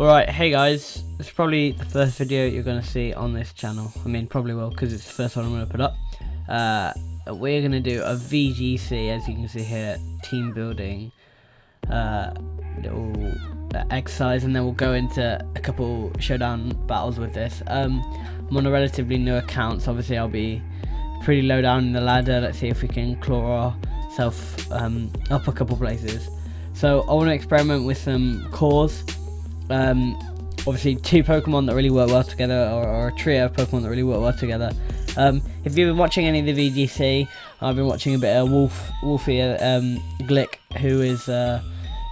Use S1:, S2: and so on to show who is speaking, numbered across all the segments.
S1: Alright, hey guys, it's probably the first video you're going to see on this channel. I mean, probably will, because it's the first one I'm going to put up. We're going to do a VGC, as you can see here, team building little exercise, and then we'll go into a couple showdown battles with this. I'm on a relatively new account, so obviously I'll be pretty low down in the ladder. Let's see if we can claw ourselves up a couple places. So I want to experiment with some cores. Obviously two Pokemon that really work well together, or a trio of Pokemon that really work well together. If you've been watching any of the VGC, I've been watching a bit of Wolfie Glick, who is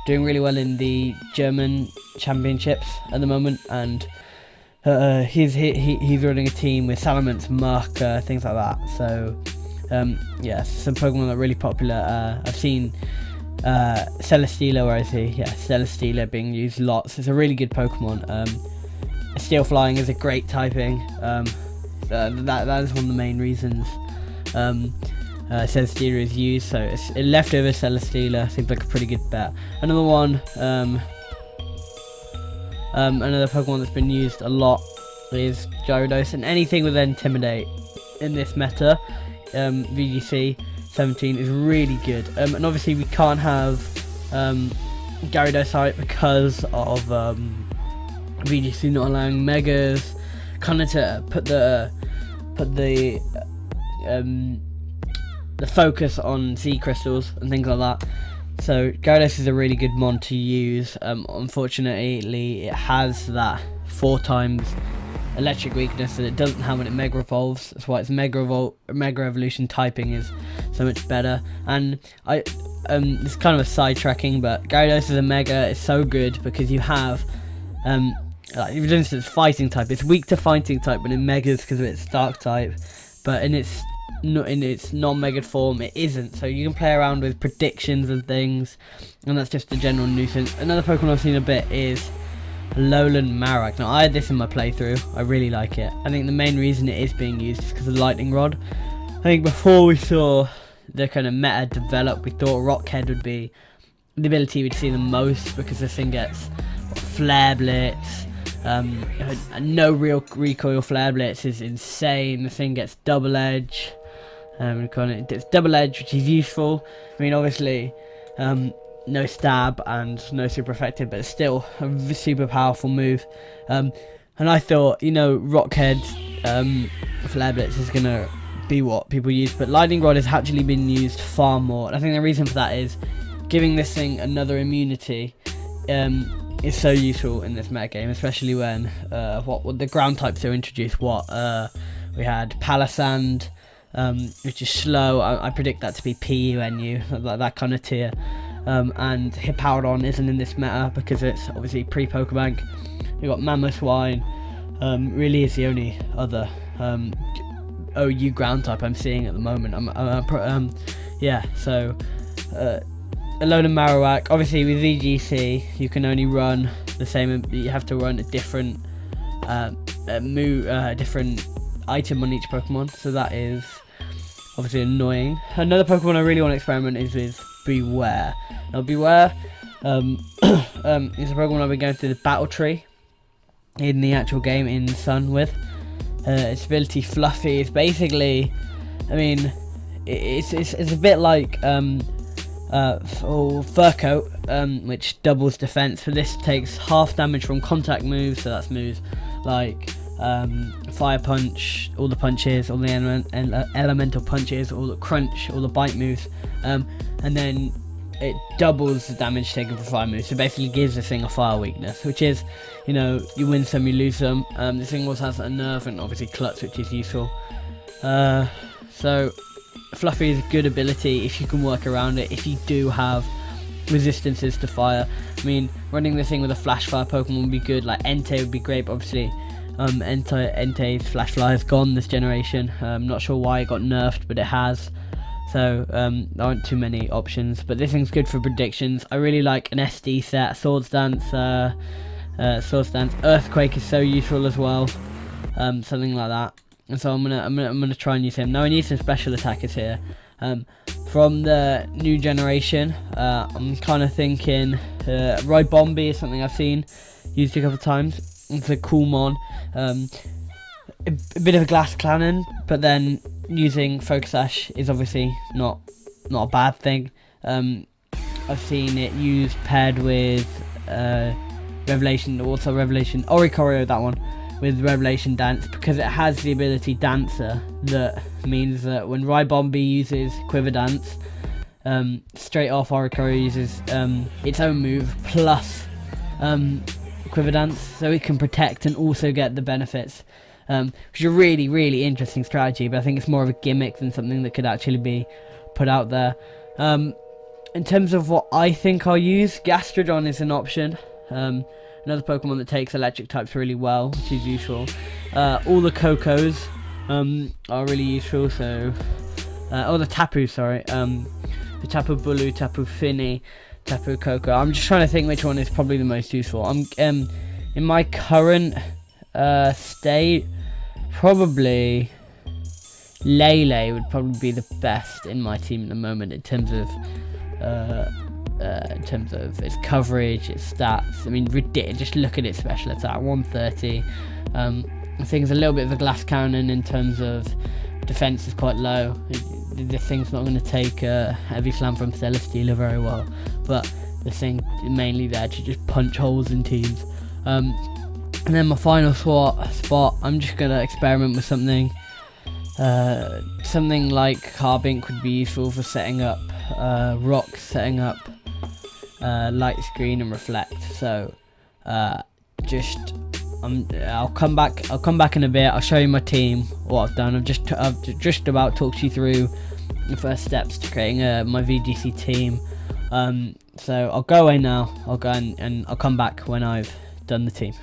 S1: doing really well in the German championships at the moment, and he's running a team with Salamence, Muck, things like that. So yeah, some Pokemon that are really popular. I've seen Celesteela, where is he? Yeah, Celesteela being used lots. It's a really good Pokemon. Steel Flying is a great typing. That is one of the main reasons Celesteela is used. So it's leftover Celesteela seems like a pretty good bet. Another one, another Pokemon that's been used a lot is Gyarados, and anything with Intimidate in this meta, VGC17 is really good. And obviously we can't have Gyarados out because of VGC not allowing Megas, kind of to put the focus on Z crystals and things like that. So Gyarados is a really good mon to use. Unfortunately, it has that 4 times electric weakness that it doesn't have when it Mega Evolves. That's why its Mega Evolution typing is so much better. And it's kind of a sidetracking, but Gyarados as a Mega is so good because you have like, for instance, fighting type. It's weak to fighting type when it Megas because of its Dark type, but in its non-Mega form it isn't. So you can play around with predictions and things, and that's just a general nuisance. Another Pokemon I've seen a bit is Lowland Marowak. Now I had this in my playthrough. I really like it. I think the main reason it is being used is because of the Lightning Rod. I think before we saw the kind of meta develop, we thought Rockhead would be the ability we'd see the most, because this thing gets Flare Blitz. No real recoil. Flare Blitz is insane. The thing gets Double Edge. It's Double Edge, which is useful. I mean, obviously, no stab and no super effective, but it's still a super powerful move. And I thought, Rockhead, Flare Blitz is gonna be what people use, but Lightning Rod has actually been used far more. And I think the reason for that is giving this thing another immunity is so useful in this meta game, especially when what the ground types are introduced. We had Palisand, which is slow. I predict that to be PUNU, like that kind of tier. And Hippowdon isn't in this meta because it's obviously pre-Pokebank. We've got Mamoswine, really is the only other OU ground type I'm seeing at the moment. Yeah, so Alolan Marowak. Obviously with VGC you can only run the same, you have to run a different different item on each Pokemon, so that is obviously annoying. Another Pokemon I really want to experiment is with Beware. Now Beware is a Pokemon I've been going through the battle tree in the actual game in Sun with. Its ability Fluffy is basically, I mean, it's a bit like Fur Coat, which doubles defense. So this takes half damage from contact moves, so that's moves like Fire Punch, all the punches, all the elemental punches, all the crunch, all the bite moves, and then it doubles the damage taken for fire moves. So basically gives this thing a fire weakness, which is, you win some, you lose some. This thing also has a nerve and obviously Klutz, which is useful. So Fluffy is a good ability if you can work around it, if you do have resistances to fire. I mean, running this thing with a Flash Fire Pokemon would be good, like Entei would be great, but obviously Entei's Flash Fly is gone this generation. I'm not sure why it got nerfed, but it has. So there aren't too many options, but this thing's good for predictions. I really like an SD set, Swords Dance, Earthquake is so useful as well, something like that. And so I'm gonna try and use him. Now I need some special attackers here. From the new generation, I'm kind of thinking Roy Bombi is something I've seen. used it a couple of times. It's a cool mon. A bit of a glass cannon, but then using Focus Sash is obviously not a bad thing. I've seen it used paired with Revelation, Oricorio, that one, with Revelation Dance, because it has the ability Dancer, that means that when Rybombi uses Quiver Dance, straight off Oricorio uses its own move plus Quiver Dance, so it can protect and also get the benefits, which is a really interesting strategy, but I think it's more of a gimmick than something that could actually be put out there. In terms of what I think I'll use, Gastrodon is an option. Another Pokemon that takes electric types really well, which is useful. All the Cocos are really useful, so the Tapu, sorry. The Tapu Bulu, Tapu Fini, Tapu Koko. I'm just trying to think which one is probably the most useful. I'm in my current state, probably Lele would probably be the best in my team at the moment in terms of its coverage, its stats. I mean, just look at its special attack, 130. I think it's a little bit of a glass cannon in terms of defense is quite low. This thing's not going to take heavy slam from Celesteela very well, but the thing is mainly there to just punch holes in teams. And then my final spot, I'm just going to experiment with something. Something like Carbink would be useful for setting up rocks, setting up light screen and reflect. So I'll come back in a bit. I'll show you my team, what I've done. I've just about talked you through the first steps to creating my VGC team. So I'll go away now. I'll go and I'll come back when I've done the team.